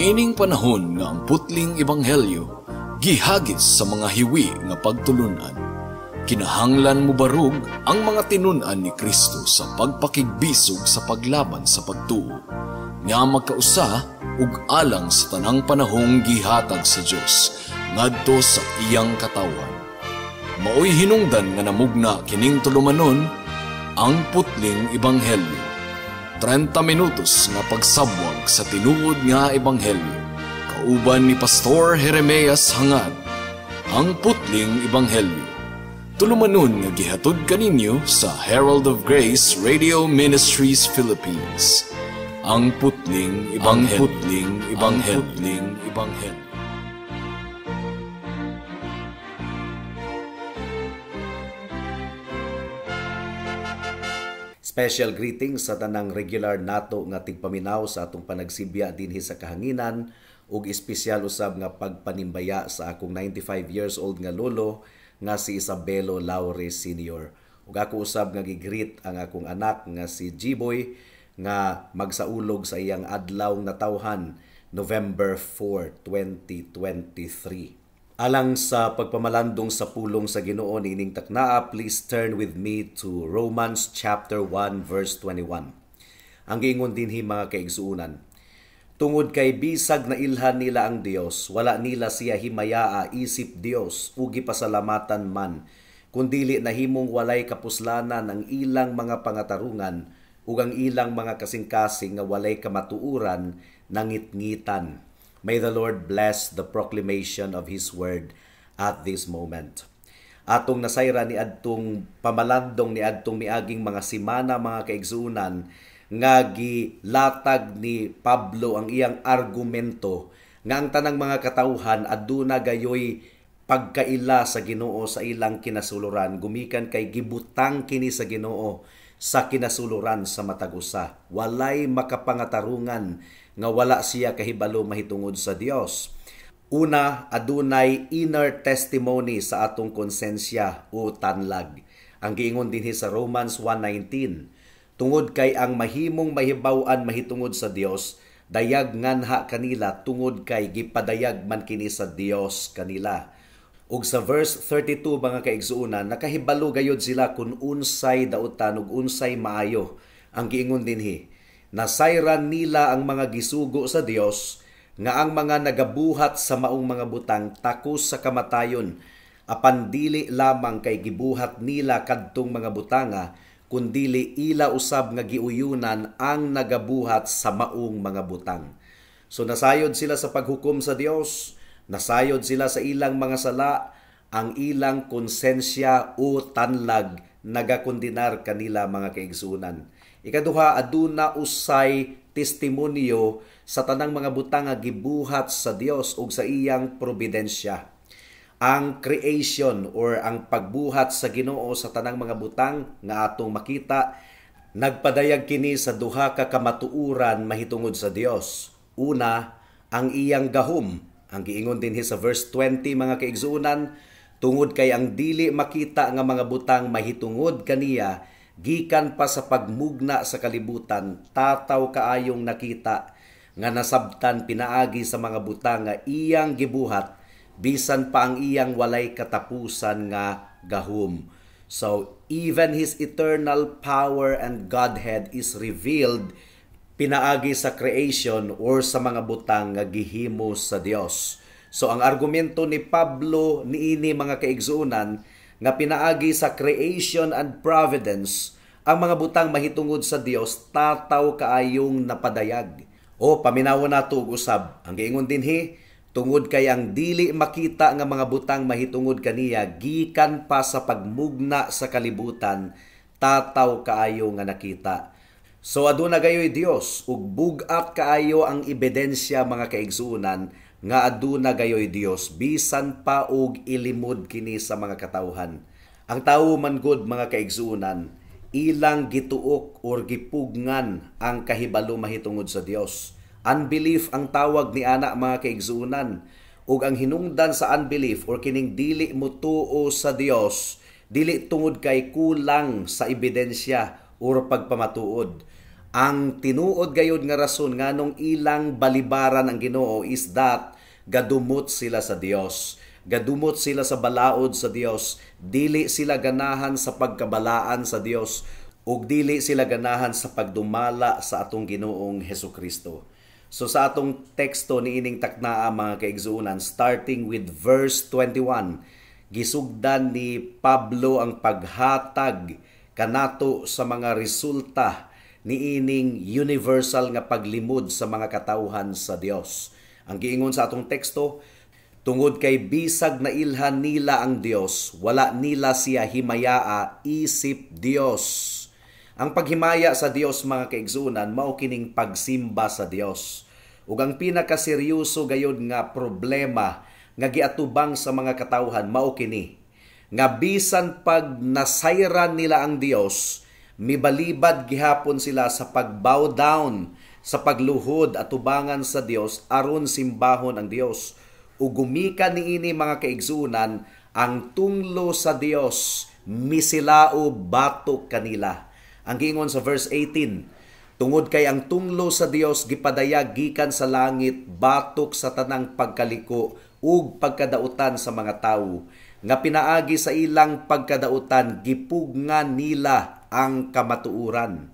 Niining panahon nga ang putling ebanghelyo gihagis sa mga hiwi nga pagtulunan. Kinahanglan mo barug ang mga tinunan ni Kristo sa pagpakigbisog sa paglaban sa pagtuo, nga magkausa ug alang sa tanang panahong gihatag sa Dios ngadto sa iyang katawan. Maoy hinungdan nga namugna kining tulumanon ang putling ebanghelyo. 30 minutos nga pagsabwag sa tinuod nga ebanghelyo. Kauban ni Pastor Jeremias Hangad, ang putling ebanghelyo. Tulumanon nga gihatod kaninyo sa Herald of Grace Radio Ministries Philippines. Ang putling ebanghelyo. Ang putling ebanghelyo. Ang putling ebanghelyo. Special greetings sa tanang regular nato nga tigpaminaw sa atong panagsibya dinhi sa kahanginan ug espesyal usab nga pagpanimbaya sa akong 95 years old nga lolo nga si Isabelo Laure Sr. Ug ako usab nga gigreet ang akong anak nga si G-Boy nga magsaulog sa iyang adlaw nga tawhan November 4, 2023. Alang sa pagpamalandong sa pulong sa Ginoo nining taknaa, please turn with me to Romans chapter 1 verse 21. Ang giingon dinhi mga kaigsuonan, tungod kay bisag na ilhan nila ang Dios, wala nila siya himayaa isip Dios ug gipasalamatan man, kundili nahimong walay kapuslanan ang ilang mga pangatarungan ug ang ilang mga kasing-kasing nga walay kamatuuran nangitngitan. May the Lord bless the proclamation of His word at this moment. Atong nasayra ni adtong pamalandong ni adtong miaging mga simana mga kaigsuunan nga gilatag ni Pablo ang iyang argumento nga ang tanang mga katawhan aduna gayoy pagkaila sa Ginoo sa ilang kinasuluran, gumikan kay gibutang kini sa Ginoo sa kinasuluran sa matag usa. Walay makapangatarungan nga wala siya kahibalo mahitungod sa Dios. Una, adunay inner testimony sa atong konsensya o tanlag. Ang giingon dinhi sa Romans 1:19, tungod kay ang mahimong mahibaw-an mahitungod sa Dios, dayag nganha kanila tungod kay gipadayag man kini sa Dios kanila. Ug sa verse 32 mga kaigsuonan, nakahibalo gayud sila kung unsay dautan ug unsay maayo. Ang giingon dinhi, nasayran nila ang mga gisugo sa Dios nga ang mga nagabuhat sa maong mga butang takos sa kamatayon, apan dili lamang kay gibuhat nila kadtong mga butanga, kundili ila usab nga giuyunan ang nagabuhat sa maong mga butang. So nasayod sila sa paghukom sa Dios, nasayod sila sa ilang mga sala, ang ilang konsensya o tanlag nagakondinar kanila mga kaigsunan. Ikaduha, aduna usay testimonyo sa tanang mga butang nga gibuhat sa Dios ug sa iyang probidensya. Ang creation or ang pagbuhat sa Ginoo sa tanang mga butang nga atong makita, nagpadayag kini sa duha ka kamatuuran mahitungod sa Dios. Una, ang iyang gahom. Ang giingon dinhi sa verse 20 mga kaigsuonan, tungod kay ang dili makita nga mga butang mahitungod kaniya, gikan pa sa pagmugna sa kalibutan, tataw kaayong nakita nga nasabtan pinaagi sa mga butang nga iyang gibuhat, bisan pa ang iyang walay katapusan nga gahom. So, even His eternal power and Godhead is revealed pinaagi sa creation or sa mga butang nga gihimo sa Dios. So, ang argumento ni Pablo niini mga kaigsuonan nga pinaagi sa creation and providence, ang mga butang mahitungod sa Dios tataw kaayong napadayag. O paminawon nato og usab, ang giingon dinhi, tungod kay ang dili makita nga mga butang mahitungod kaniya gikan pa sa pagmugna sa kalibutan, tataw kaayo nga nakita. So aduna gayoy Dios ug bug-at kaayo ang ebidensya mga kaigsuonan nga aduna gayoy Dios bisan pa og ilimod kini sa mga katawhan. Ang tawo man gud mga kaigsuonan, ilang gituok or gipugngan ang kahibalo mahitungod sa Dios. Unbelief ang tawag ni ana mga kaigsuonan, ug ang hinungdan sa unbelief or kining dili motuo sa Dios, dili tungod kay kulang sa ebidensya or pagpamatuod. Ang tinuod gayud nga rason nganong ilang balibaran ang Ginoo is that gadumot sila sa Dios. Gadumot sila sa balaod sa Dios. Dili sila ganahan sa pagkabalaan sa Dios ug dili sila ganahan sa pagdumala sa atong Ginoong Hesukristo. So sa atong teksto niining taknaa mga kaigsuonan, starting with verse 21, gisugdan ni Pablo ang paghatag kanato sa mga resulta niining universal nga paglimod sa mga katawhan sa Dios. Ang giingon sa atong teksto, tungod kay bisag na ilhan nila ang Dios, wala nila siya himayaa isip Dios. Ang paghimaya sa Dios mga kaigsuonan mao kining pagsimba sa Dios. Ug ang pinakaseryoso gayud nga problema nga giatubang sa mga katawhan mao kini nga bisan pag nasayran nila ang Dios, mibalibad gihapon sila sa pag-bow down, sa pagluhod at tubangan sa Dios aron simbahon ang Dios. Ug gumikan niini mga kaigsuonan ang tunglo sa Dios misilao batok kanila. Ang giingon sa verse 18, tungod kay ang tunglo sa Dios gipadayag gikan sa langit batok sa tanang pagkaliko ug pagkadautan sa mga tawo, nga pinaagi sa ilang pagkadautan gipugngan nila ang kamatuoran.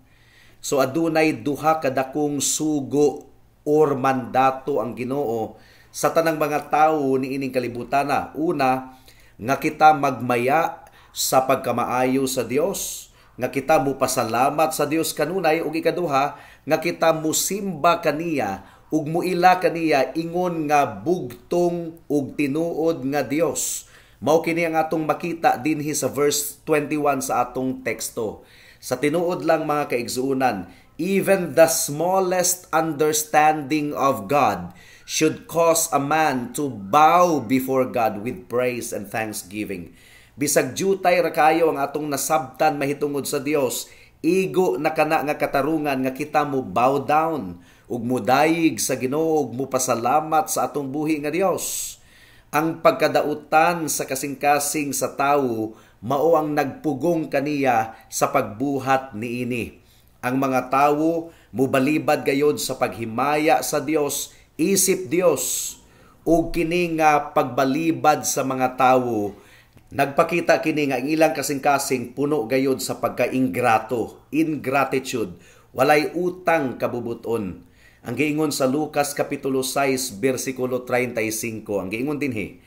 So adunay duha kadakong sugo or mandato ang Ginoo sa tanang mga tawo niining kalibutana. Una, nga kita magmaya sa pagkamaayo sa Dios, nga kita mo pasalamat sa Dios kanunay, ug ikaduha nga kita musimba kaniya ug muila kaniya ingon nga bugtong ug tinuod nga Dios. Mao kini ang atong makita dinhi sa verse 21 sa atong teksto. Sa tinuod lang mga kaigsuonan, even the smallest understanding of God should cause a man to bow before God with praise and thanksgiving. Bisag jutay ra kayo ang atong nasabtan mahitungod sa Dios, igo na kana nga katarungan nga kita mo bow down ug mudayig sa Ginoo ug mo pasalamat sa atong buhi nga Dios. Ang pagkadautan sa kasing-kasing sa tawo mao ang nagpugong kaniya sa pagbuhat niini. Ang mga tawo mubalibad gayod sa paghimaya sa Dios, isip Dios, ug kini nga pagbalibad sa mga tawo nagpakita kini nga ang ilang kasing-kasing puno gayod sa pagka-ingrato, ingratitude, walay utang kabubuton. Ang giingon sa Lucas kapitulo 6 bersikulo 35, ang giingon dinhi,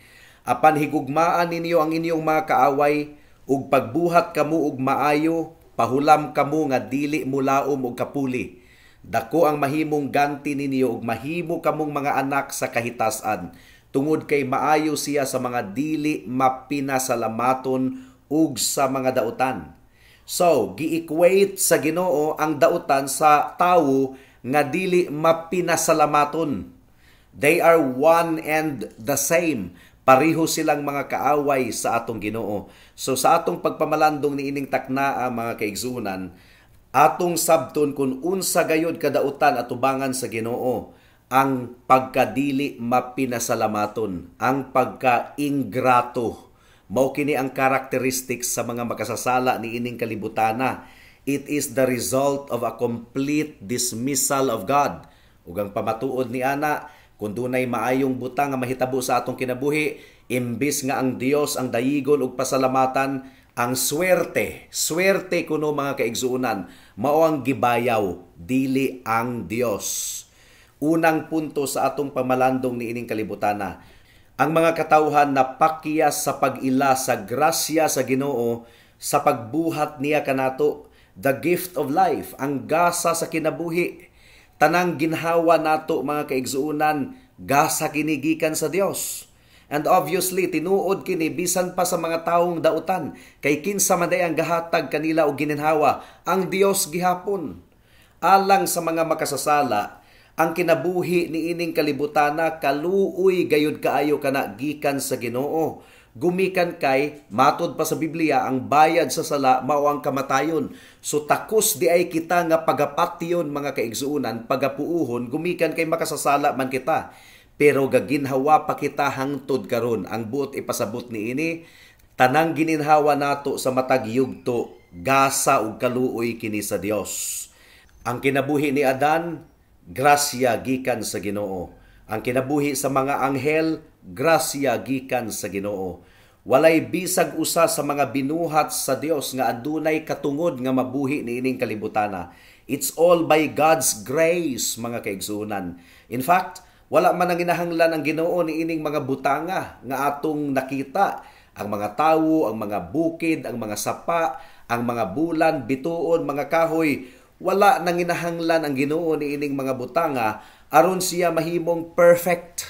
apan higugmaan ninyo ang inyong mga kaaway ug pagbuhat kamo og maayo, pahulam kamo nga dili mulaom og kapuli. Dako ang mahimong ganti ninyo ug mahimo kamong mga anak sa kahitasan, tungod kay maayo siya sa mga dili mapinasalamaton ug sa mga dautan. So, gi-equate sa Ginoo ang dautan sa tawo nga dili mapinasalamaton. They are one and the same. Pareho silang mga kaaway sa atong Ginoo. So sa atong pagpamalandong niining taknaa mga kaigsuonan, atong sabton kung unsa gayud kadautan at tubangan sa Ginoo, ang pagkadili mapinasalamaton, ang pagka-ingrato. Mao kini ang characteristics sa mga makasasala niining kalibutana. It is the result of a complete dismissal of God. Ug ang pamatuod ni ana, kung dunay maayong butang nga mahitabo sa atong kinabuhi, imbis nga ang Dios ang dayigon ug pasalamatan, ang swerte kuno mga kaigsuonan, mao ang gibayaw, dili ang Dios. Unang punto sa atong pamalandong niining kalibutana, ang mga katawhan na pakyas sa pag-ila sa grasya sa Ginoo sa pagbuhat niya kanato, the gift of life, ang gasa sa kinabuhi. Tanang ginhawa nato mga kaigsuonan, gasa kinigikan sa Dios. And obviously, tinuod kini bisan pa sa mga taong dautan, kay kinsa man day ang gahatag kanila og gininhawa, ang Dios gihapon. Alang sa mga makasasala, ang kinabuhi niining kalibutana kaluoy gayud kaayo kana gikan sa Ginoo. Gumikan kay, matod pa sa Biblia, ang bayad sa sala mao ang kamatayon. So takos di ay kita nga pagapatyon mga kaigsuonan, pagapuuhon, gumikan kay makasasala man kita. Pero gaginhawa pa kita hangtod karon. Ang buot ipasabot niini, tanang gininhawa nato sa matag yugto, gasa ug kaluoy kini sa Dios. Ang kinabuhi ni Adan, grasya gikan sa Ginoo. Ang kinabuhi sa mga anghel, grasya gikan sa Ginoo. Walay bisag usa sa mga binuhat sa Dios nga adunay katungod nga mabuhi niining kalibutana. It's all by God's grace, mga kaigsuonan. In fact, wala man ang ginahanglan ang Ginoo niining mga butanga nga atong nakita. Ang mga tawo, ang mga bukid, ang mga sapa, ang mga bulan, bituon, mga kahoy, wala nang ginahanglan ang Ginoo niining mga butanga aron siya mahimong perfect.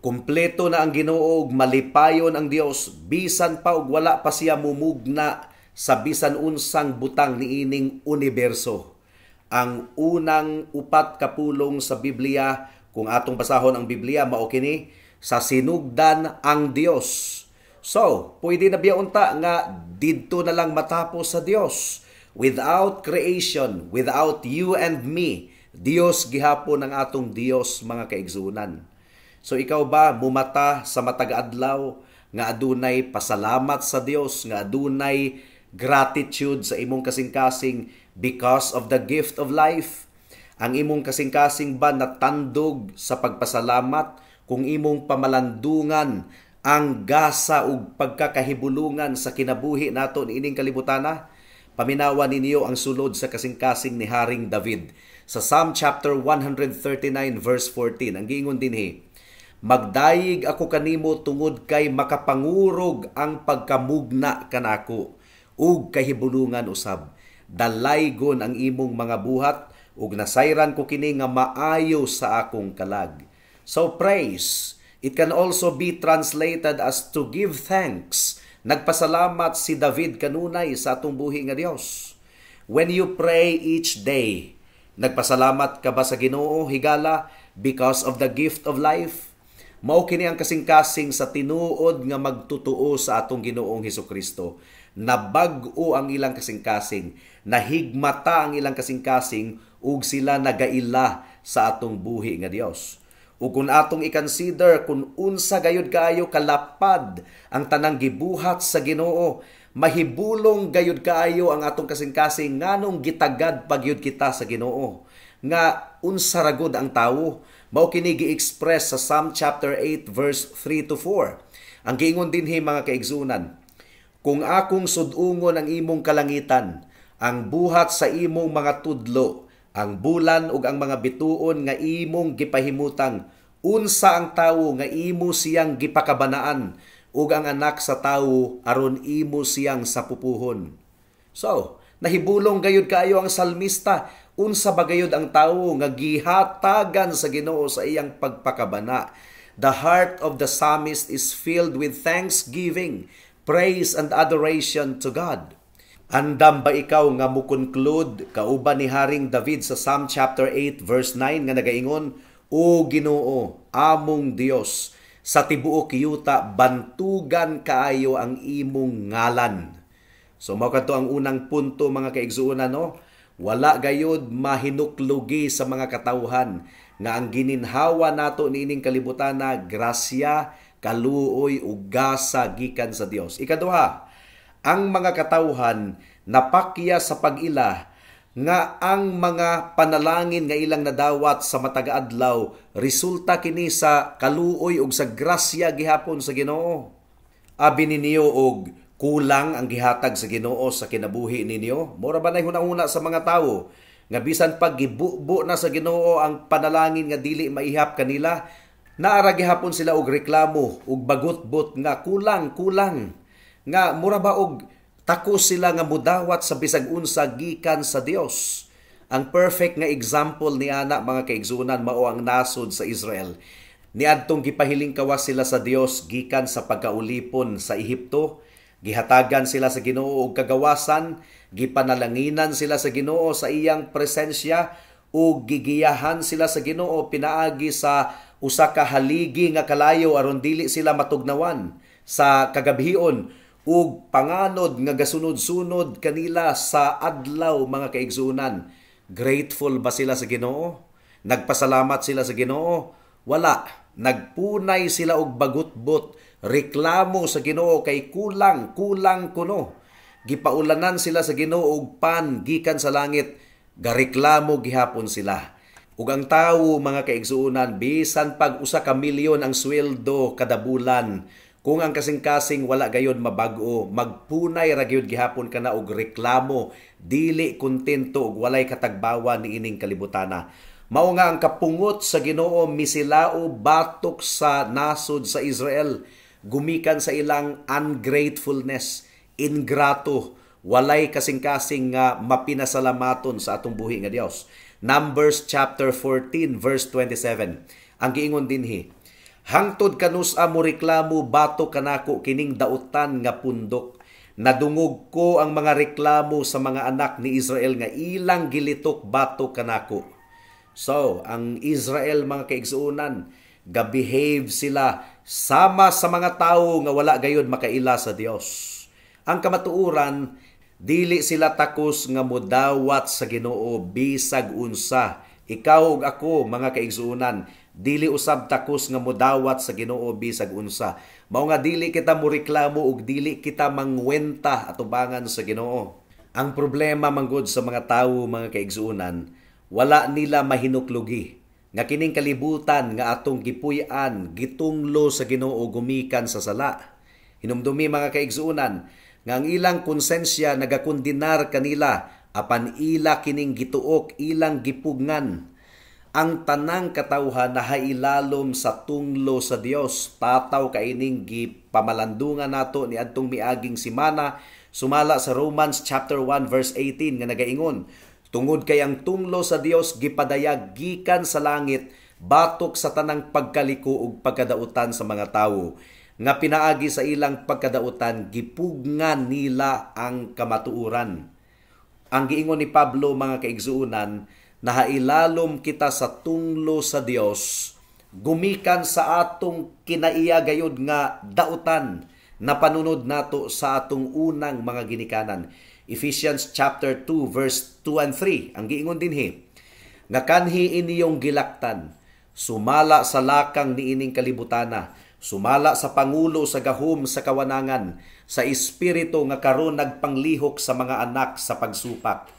Kumpleto na ang Ginoo ug malipayon ang Dios bisan pa ug wala pa siya mumugna sa bisan unsang butang niining universo. Ang unang 4 kapulong sa Biblia, kung atong basahon ang Biblia, mao kini sa sinugdan ang Dios. So, pwede na biya unta nga didto na lang matapos sa Dios. Without creation, without you and me, Dios gihapon ang atong Dios, mga kaigsunan. So ikaw ba mumata sa matag adlaw nga adunay pasalamat sa Dios, nga adunay gratitude sa imong kasing-kasing because of the gift of life? Ang imong kasing-kasing ba natandog sa pagpasalamat kung imong pamalandungan ang gasa ug pagkakahibulungan sa kinabuhi nato niining kalibutana? Paminawan ninyo ang sulod sa kasing-kasing ni Haring David. Sa Psalm chapter 139 verse 14, ang giingon dinhi, magdayig ako kanimo tungod kay makapangurog ang pagkamugna kanako ug kahibulungan usab. Dalaygon ang imong mga buhat ug nasayran ko kini nga maayo sa akong kalag. So praise, it can also be translated as to give thanks. Nagpasalamat si David kanunay sa atong buhi nga Dios. When you pray each day, nagpasalamat ka ba sa Ginoo higala because of the gift of life? Mao kini ang kasing-kasing sa tinuod nga magtutuo sa atong Ginoong Hesukristo. Nabag-o ang ilang kasing-kasing, nahigmata ang ilang kasing-kasing ug sila nagaila sa atong buhi nga Dios. Ug kung atong i-consider kung unsa gayud kaayo kalapad ang tanang gibuhat sa Ginoo, mahibulong gayud kaayo ang atong kasing-kasing nganong gitagad pagyud kita sa Ginoo. Nga unsa ragud ang tawo? Mao kini gi-express sa Psalm chapter 8 verse 3 to 4. Ang giingon dinhi, mga kaigsunan, kung akong sudungon ang imong kalangitan, ang buhat sa imong mga tudlo, ang bulan ug ang mga bituon nga imong gipahimutang, unsa ang tawo nga imo siyang gipakabanaan ug ang anak sa tawo aron imo siyang sapupuhon. So, nahibulong gayud kaayo ang salmista. Unsa ba gayud ang tawo nga gihatagan sa Ginoo sa iyang pagpakabana? The heart of the psalmist is filled with thanksgiving, praise and adoration to God. Andam ba ikaw nga mo-conclude kauban ni Haring David sa Psalm chapter 8 verse 9 nga nagaingon, O Ginoo, among Dios, sa tibuok yuta bantugan kaayo ang imong ngalan. So mao kadto ang unang punto, mga kaigsuonan, no? Wala gayud mahinuklugi sa mga katawhan nga ang gininhawa nato niining kalibutana grasya, kaluoy ug gasa gikan sa Dios. Ikaduha, ang mga katawhan napakya sa pag-ila nga ang mga panalangin nga ilang nadawat sa matag adlaw resulta kini sa kaluoy ug sa grasya gihapon sa Ginoo. Abi ninyo og kulang ang gihatag sa Ginoo sa kinabuhi ninyo? Mura ba nay hunahuna sa mga tawo nga bisan pag gibubo na sa Ginoo ang panalangin nga dili maihap kanila, naara gihapon sila og reklamo ug bagutbot nga kulang nga mura ba og takos sila nga mudawat sa bisag unsa gikan sa Dios. Ang perfect nga example ni ana, mga kaigsunan, mao ang nasod sa Israel. Niadtong gipahiling kawas sila sa Dios gikan sa pagkaulipon sa Ehipto. Gihatagan sila sa Ginoo og kagawasan, gipanalanginan sila sa Ginoo sa iyang presensya ug gigiyahan sila sa Ginoo pinaagi sa usa ka haligi nga kalayo aron dili sila matugnawan sa kagabhion ug panganod nga gasunod-sunod kanila sa adlaw, mga kaigsunan. Grateful ba sila sa Ginoo? Nagpasalamat sila sa Ginoo? Wala. Nagpunay sila og bagutbot, reklamo sa Ginoo kay kulang kuno. Gipaulanan sila sa Ginoo og pan gikan sa langit. gareklamo gihapon sila. Ug ang tawo mga kaigsuonan, bisan pag usa ka milyon ang sweldo kada bulan, kung ang kasing-kasing wala gayud mabag-o, magpunay ra gyud gihapon kana og reklamo, dili kontento ug walay katagbawa niining kalibutana. Mao nga ang kapungot sa Ginoo misilao batok sa nasod sa Israel, gumikan sa ilang ungratefulness, ingrato, walay kasing-kasing nga mapinasalamaton sa atong buhi nga Dios. Numbers chapter 14 verse 27. Ang giingon dinhi, hangtod kanusa mo reklamo bato kanako kining dautan nga pundok. Nadungog ko ang mga reklamo sa mga anak ni Israel nga ilang gilitok bato kanako. So, ang Israel mga kaigsuonan, gabehave sila sama sa mga tawo nga wala gayud makaila sa Dios. Ang kamatuoran, dili sila takos nga modawat sa Ginoo bisag unsa. Ikaw ug ako mga kaigsuonan, dili usab takos nga modawat sa Ginoo bisag unsa. Mao nga dili kita moreklamo ug dili kita mangwenta atubangan sa Ginoo. Ang problema manggod sa mga tawo mga kaigsuonan, wala nila mahinuklugi nga kining kalibutan nga atong gipuy-an gitunglo sa Ginoo gumikan sa sala. Hinumdumi mga kaigsuonan nga ang ilang konsensya nagakondenar kanila apan ila kining gituok ilang gipugngan. Ang tanang katawhan nahailalom sa tunglo sa Dios. Tataw kaining gipamalandungan nato ni adtong miaging simana sumala sa Romans chapter 1 verse 18 nga nagaingon, tungod kay ang tunglo sa Dios gipadayag gikan sa langit batok sa tanang pagkaliko ug pagkadautan sa mga tawo, nga pinaagi sa ilang pagkadautan gipugngan nila ang kamatuoran. Ang giingon ni Pablo mga kaigsuonan, nahailalom kita sa tunglo sa Dios gumikan sa atong kinaiya gayud nga dautan na panunod nato sa atong unang mga ginikanan. Ephesians chapter 2 verse 2 and 3 ang giingon dinhi, nga kanhi iniyong gilaktan sumala sa lakang niining kalibutana, sumala sa pangulo sa gahom sa kawanangan, sa espiritu nga karon nagpanglihok sa mga anak sa pagsupak.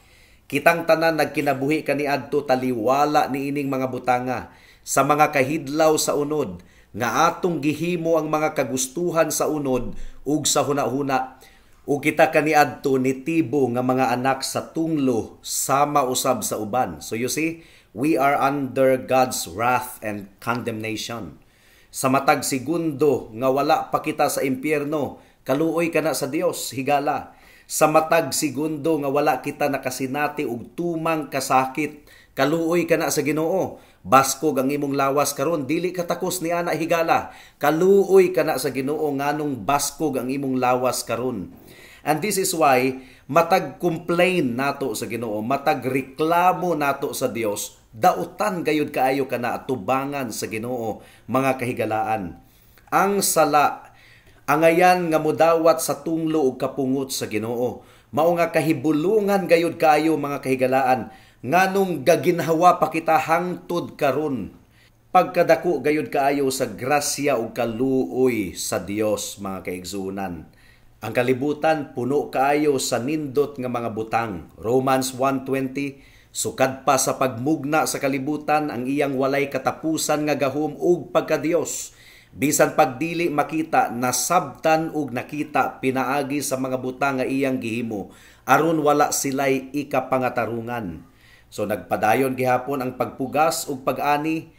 Kitang tanan nagkinabuhi kaniadto taliwala niining mga butanga sa mga kahidlaw sa unod, nga atong gihimo ang mga kagustuhan sa unod ug sa hunahuna. Ug kita kaniadto nitibo nga mga anak sa tunglo sama usab sa uban. So you see, we are under God's wrath and condemnation. Sa matag segundo nga wala pa kita sa impyerno, kaluoy ka na sa Dios, higala. Sa matag segundo nga wala kita nakasinati og tumang kasakit, kaluoy ka na sa Ginoo. Baskog ang imong lawas karon, dili ka takos ni ana, higala. Kaluoy ka na sa Ginoo nganong baskog ang imong lawas karon. And this is why matag complain nato sa Ginoo, matag reklamo nato sa Dios, dautan gayud kaayo kana atubangan sa Ginoo mga kahigalaan. Ang sala angayan nga modawat sa tunglo ug kapungot sa Ginoo. Mao nga kahibulungan gayud kaayo mga kahigalaan nganong gaginhawa pa kita hangtod karon. Pagkadako gayud kaayo sa grasya ug kaluoy sa Dios mga kaigsuonan. Ang kalibutan puno kaayo sa nindot nga mga butang. Romans 1:20, sukad pa sa pagmugna sa kalibutan ang iyang walay katapusan nga gahom ug pagka-Dios. Bisan pagdili makita, nasabtan ug nakita pinaagi sa mga butang nga iyang gihimo, aron wala sila'y ikapangatarungan. So nagpadayon gihapon ang pagpugas ug pag-ani.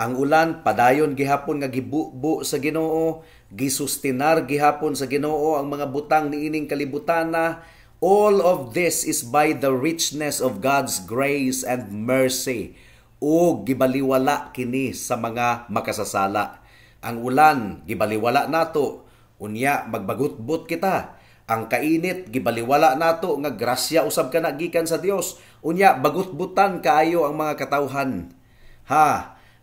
Ang ulan padayon gihapon nga gibubo sa Ginoo, gisustinar gihapon sa Ginoo ang mga butang niining kalibutana. All of this is by the richness of God's grace and mercy. O gibaliwala kini sa mga makasasala. Ang ulan gibaliwala nato, unya magbagutbot kita. Ang kainit gibaliwala nato nga grasya usab kana gikan sa Dios. Unya bagutbutan kaayo ang mga katawhan.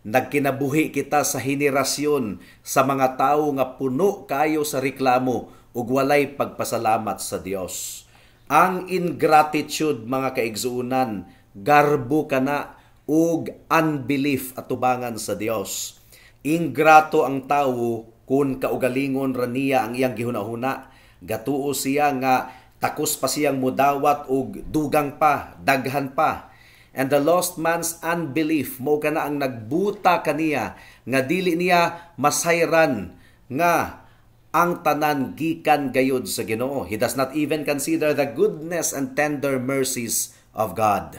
Nagkinabuhi kita sa henerasyon sa mga tawo nga puno kayo sa reklamo ug walay pagpasalamat sa Dios. Ang ingratitude mga kaigsuonan, garbo kana ug unbelief atubangan sa Dios. Ingrato ang tawo kun kaugalingon ra niya ang iyang gihunahuna. Gatuo siya nga takos pa siyang mudawat og dugang pa, daghan pa. And the lost man's unbelief mao kana ang nagbuta kaniya nga dili niya masayran nga ang tanan gikan gayud sa Ginoo. He does not even consider the goodness and tender mercies of God.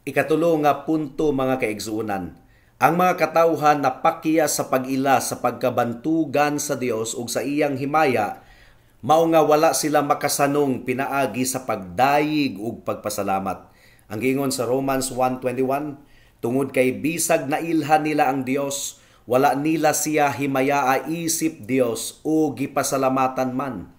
Ikatulo nga punto mga kaigsuunan, ang mga katawhan napakiya sa pag-ila sa pagkabantugan sa Dios ug sa iyang himaya, mao nga wala sila makasanong pinaagi sa pagdayig ug pagpasalamat. Ang giingon sa Romans 1:21, tungod kay bisag na ilhan nila ang Dios, wala nila siya himayaa isip Dios o gipasalamatan man.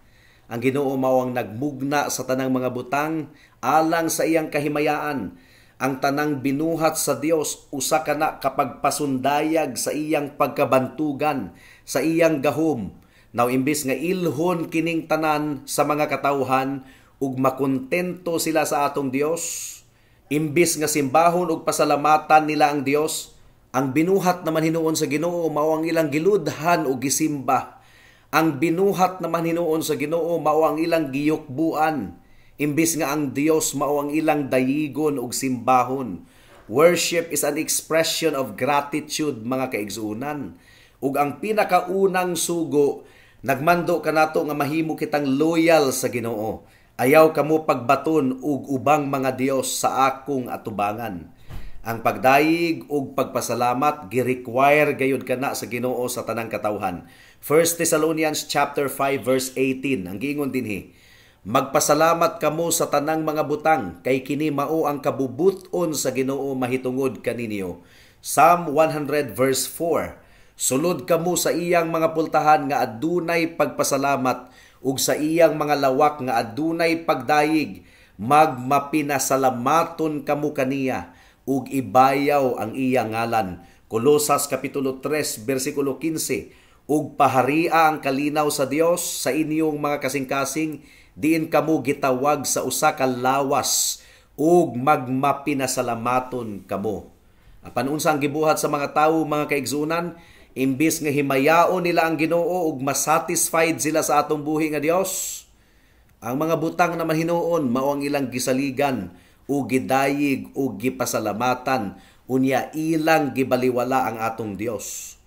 Ang Ginoo mao ang nagmugna sa tanang mga butang alang sa iyang kahimayaan. Ang tanang binuhat sa Dios usa kana kapag pasundayag sa iyang pagkabantugan, sa iyang gahom. Now imbis nga ilhon kining tanan sa mga katawhan ug makontento sila sa atong Dios, imbis nga simbahon ug pasalamatan nila ang Dios, ang binuhat naman hinuon sa Ginoo mao ang ilang giludhan ug gisimba. Ang binuhat naman hinuon sa Ginoo mao ang ilang giyukbuan. Imbis nga ang Dios mao ang ilang dayigon ug simbahon. Worship is an expression of gratitude mga kaigsuunan. Ug ang pinakaunang sugo, nagmando kanato nga mahimo kitang loyal sa Ginoo. Ayaw kamo pagbaton ug ubang mga Dios sa akong atubangan. Ang pagdayig ug pagpasalamat gi-require gayud kana sa Ginoo sa tanang katawhan. 1 Thessalonians chapter 5 verse 18 ang giingon dinhi, magpasalamat kamo sa tanang mga butang kay kini mao ang kabubuton sa Ginoo mahitungod kaninyo. Psalm 100 verse 4, sulod kamo sa iyang mga pultahan nga adunay pagpasalamat ug sa iyang mga lawak nga adunay pagdayig, magmapinasalamaton kamo kaniya ug ibayaw ang iyang ngalan. Kolosas kapitulo 3 bersikulo 15, ug paharia ang kalinaw sa Dios sa inyong mga kasing-kasing, diin kamo gitawag sa usa ka lawas ug magmapinasalamaton kamo. Apan unsa ang gibuhat sa mga tawo mga kaigsunan, imbis nga himayaon nila ang Ginoo ug masatisfied sila sa atong buhi nga Dios, ang mga butang naman hinuon mao ang ilang gisaligan o gidayig o gipasalamatan, unya ilang gibaliwala ang atong Dios.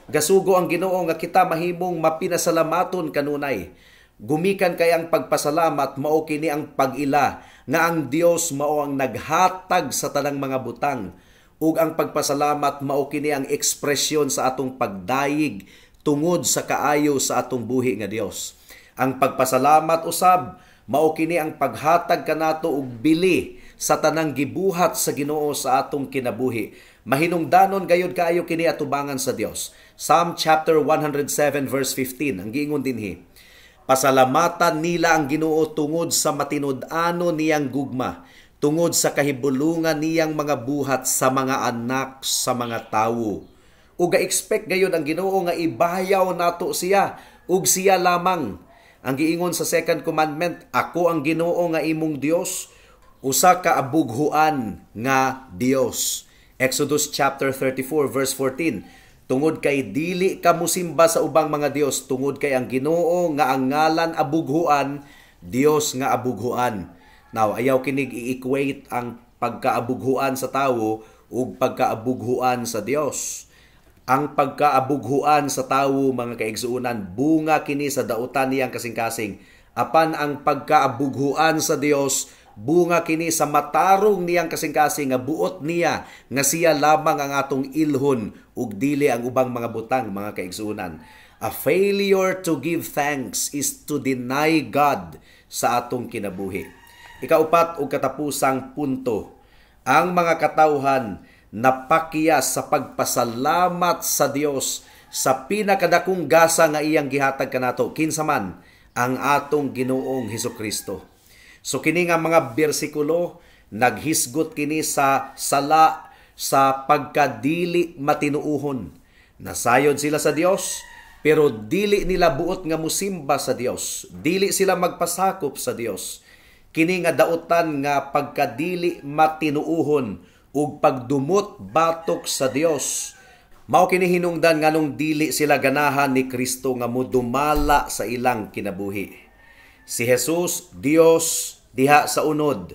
Gasugo ang Ginoo nga kita mahimong mapinasalamaton kanunay. Gumikan kay ang pagpasalamat mao kini ang pag-ila nga ang Dios mao ang naghatag sa tanang mga butang, ug ang pagpasalamat mao kini ang ekspresyon sa atong pagdayig tungod sa kaayo sa atong buhi nga Dios. Ang pagpasalamat usab mao kini ang paghatag kanato og bili sa tanang gibuhat sa Ginoo sa atong kinabuhi. Mahinungdanon gayud kaayo kini atubangan sa Dios. Psalm chapter 107 verse 15 ang giingon dinhi, pasalamatan nila ang Ginoo tungod sa matinud-ano niyang gugma, tungod sa kahibulungan niyang mga buhat sa mga anak sa mga tawo. Ug ga-expect gayud ang Ginoo nga ibayaw nato siya ug siya lamang. Ang giingon sa second commandment, ako ang Ginoo nga imong Dios, usa ka abughuan nga Dios. Exodus chapter 34 verse 14, tungod kay dili ka mosimba sa ubang mga Dios, tungod kay ang Ginoo nga ang ngalan abughuan, Dios nga abughuan. Now, ayaw kinig i-equate ang pagkaabughuan sa tawo ug pagkaabughuan sa Dios. Ang pagkaabughuan sa tawo mga kaigsuunan, bunga kini sa dautan niyang kasing-kasing. Apan ang pagkaabughuan sa Dios, bunga kini sa matarong niyang kasing-kasing nga buot niya nga siya lamang ang atong ilhon ug dili ang ubang mga butang mga kaigsuunan. A failure to give thanks is to deny God sa atong kinabuhi. Ikaupat ug katapusang punto, ang mga katawhan napakiya sa pagpasalamat sa Dios sa pinakadakong gasa nga iyang gihatag kanato, kinsa man ang atong Ginoong Hesukristo. So kini nga mga bersikulo naghisgot kini sa sala sa pagkadili matinuuhon. Nasayod sila sa Dios pero dili nila buot nga musimba sa Dios. Dili sila magpasakop sa Dios. Kini nga dautan nga pagkadili matinuuhon ug pagdumot batok sa Dios, mao kini hinungdan nganong dili sila ganahan ni Kristo nga modumala sa ilang kinabuhi. Si Jesus, Dios diha sa unod,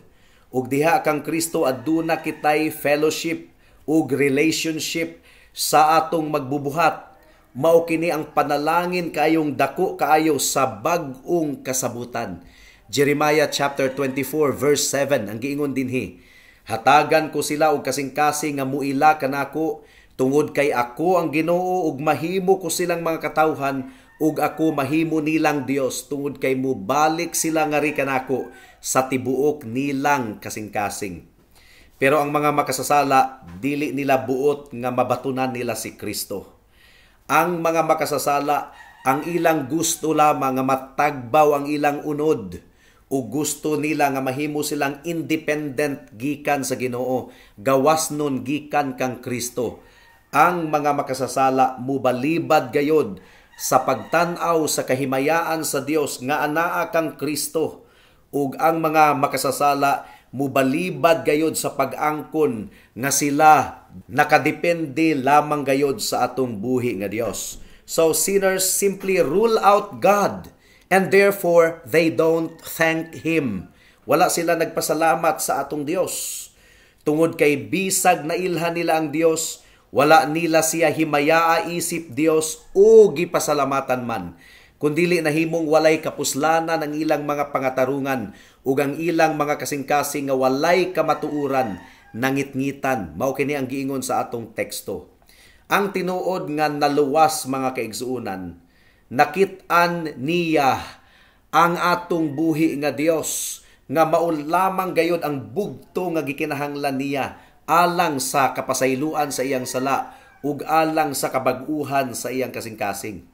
ug diha kang Kristo aduna kitay fellowship ug relationship sa atong magbubuhat. Mao kini ang panalangin kayong dako kaayo sa bag-ong kasabutan. Jeremiah chapter 24 verse 7 ang giingon dinhi, hatagan ko sila og kasing-kasing nga muila kanako tungod kay ako ang Ginoo ug mahimo ko silang mga katawhan ug ako mahimo nilang Dios tungod kay mubalik sila ngari kanako sa tibuok nilang kasing-kasing. Pero ang mga makasasala dili nila buot nga mabatunan nila si Kristo. Ang mga makasasala ang ilang gusto lamang nga matagbaw ang ilang unod o gusto nila nga mahimo silang independent gikan sa Ginoo, gawas nun gikan kang Kristo. Ang mga makasasala mubalibad gayod sa pagtan-aw sa kahimayaan sa Dios nga anaa kang Kristo, ug ang mga makasasala mubalibad gayod sa pag-angkon nga sila nakadepende lamang gayod sa atong buhi nga Dios. So sinners simply rule out God, and therefore they don't thank Him. Wala sila nagpasalamat sa atong Dios. Tungod kay bisag na ilhan nila ang Dios, wala nila siya himayaa isip Dios o gipasalamatan man. Kundili nahimong walay kapuslanan ang ilang mga pangatarungan ug ang ilang mga kasing-kasing nga walay kamatuuran, nangitngitan. Mao kini ang giingon sa atong teksto. Ang tinuod nga naluwas mga kaigsuunan, nakit-an niya ang atong buhi nga Dios nga maul lamang gayod ang bugto nga gikinahanglan niya alang sa kapasayloan sa iyang sala ug alang sa kabag-uhan sa iyang kasing-kasing.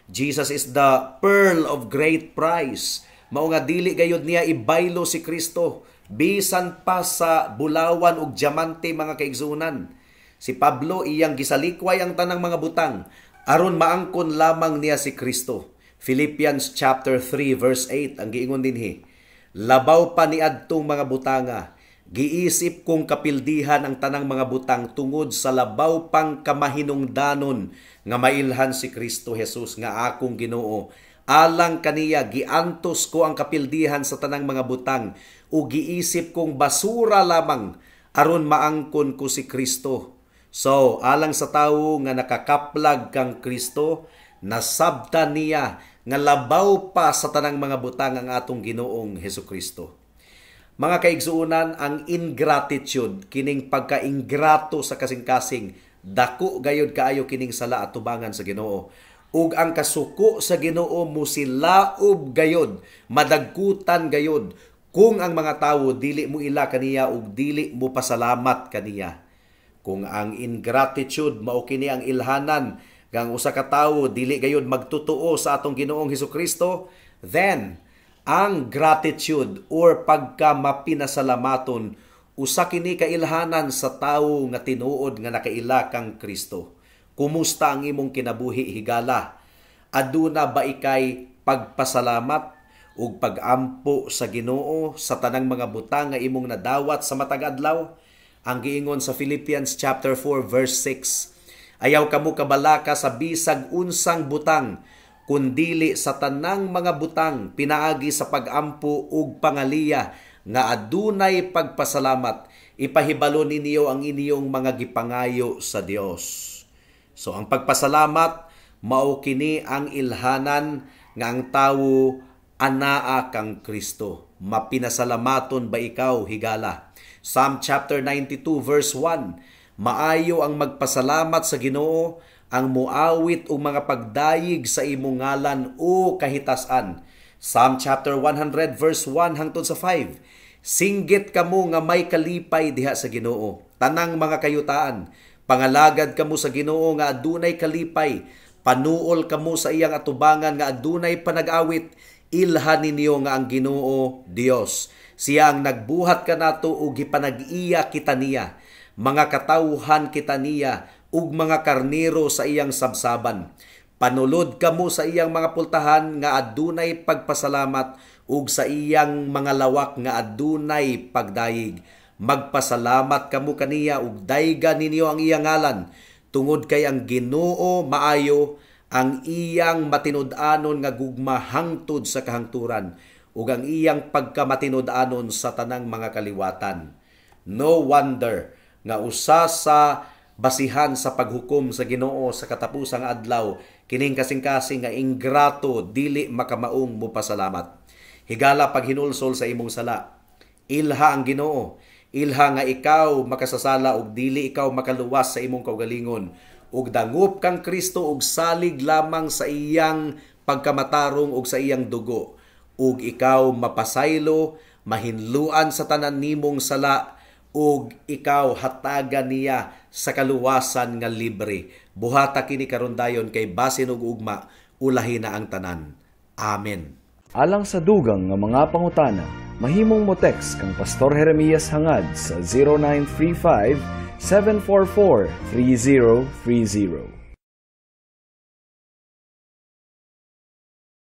Jesus is the pearl of great price. Mao nga dili gayod niya ibaylo si Kristo bisan pa sa bulawan ug diamante mga kaigsuunan. Si Pablo iyang gisalikway ang tanang mga butang aron maangkon lamang niya si Kristo. Philippians chapter 3 verse 8 ang giingon dinhi, labaw pa niadtong mga butanga, giisip kong kapildihan ang tanang mga butang tungod sa labaw pang kamahinungdanon nga mailhan si Kristo Jesus nga akong Ginoo. Alang kaniya giantos ko ang kapildihan sa tanang mga butang ug giisip kong basura lamang aron maangkon ko si Kristo. So, alang sa tawo nga nakakaplag kang Kristo, nasabtan niya nga labaw pa sa tanang mga butang ang atong Ginoong Hesukristo. Mga kaigsuunan, ang ingratitude, kining pagka-ingrato sa kasing-kasing, dako gayod kaayo kining sala at tubangan sa Ginoo. Ug ang kasuko sa Ginoo musilaob gayod, madagkutan gayod, kung ang mga tawo dili mo ila kaniya ug dili mo pasalamat kaniya. Kung ang ingratitude mao kini ang ilhanan kang usa ka tawo dili gayud magtutuo sa atong Ginoong Hesukristo, then ang gratitude or pagka mapinasalamaton usa kini ka ilhanan sa tawo nga tinuod nga nakaila kang Kristo. Kumusta ang imong kinabuhi higala? Aduna ba ikay pagpasalamat ug pag-ampo sa Ginoo sa tanang mga butang nga imong nadawat sa matag adlaw? Ang giingon sa Philippians chapter 4 verse 6, ayaw kamo kabalaka sa bisag unsang butang, kundili sa tanang mga butang pinaagi sa pag-ampo ug pangaliya nga adunay pagpasalamat, ipahibalo ninyo ang inyong mga gipangayo sa Dios. So ang pagpasalamat mao kini ang ilhanan nga ang tawo anaa kang Kristo. Mapinasalamaton ba ikaw higala? Psalm chapter 92 verse 1, maayo ang magpasalamat sa Ginoo, ang muawit o mga pagdayig sa imong ngalan o kahitasan. Psalm chapter 100 verse 1 hangtod sa 5, singgit kamo nga may kalipay diha sa Ginoo, tanang mga kayutaan, pangalagad kamo sa Ginoo nga adunay kalipay, panuol kamo sa iyang atubangan nga adunay panag-awit, ilhan ninyo nga ang Ginoo Dios. Siya ang nagbuhat kanato ug gipanag-iya kita niya, mga katawhan kita niya ug mga karnero sa iyang sabsaban. Panulod kamo sa iyang mga pultahan nga adunay pagpasalamat ug sa iyang mga lawak nga adunay pagdayig. Magpasalamat kamo kaniya ug daygan ninyo ang iyang ngalan, tungod kay ang Ginoo maayo, ang iyang matinud-anon nga gugma hangtod sa kahangturan. ug ang iyang pagkamatinud-anon sa tanang mga kaliwatan. No wonder nga usa sa basihan sa paghukom sa Ginoo sa katapusang adlaw kining kasing-kasing nga ingrato dili makamaong mopasalamat. Higala paghinulsol sa imong sala. Ilha ang Ginoo. Ilha nga ikaw makasasala ug dili ikaw makaluwas sa imong kaugalingon. Ug dangup kang Kristo ug salig lamang sa iyang pagkamatarong ug sa iyang dugo. Ug ikaw mapasaylo, mahinluan sa tanan nimong sala, ug ikaw hatagan niya sa kaluwasan nga libre. Buhata kini karon dayon kay basin ug ugma ulahi na ang tanan. Amen. Alang sa dugang nga mga pangutana, mahimong mo text kang Pastor Jeremias hangad sa 0935 744 3030.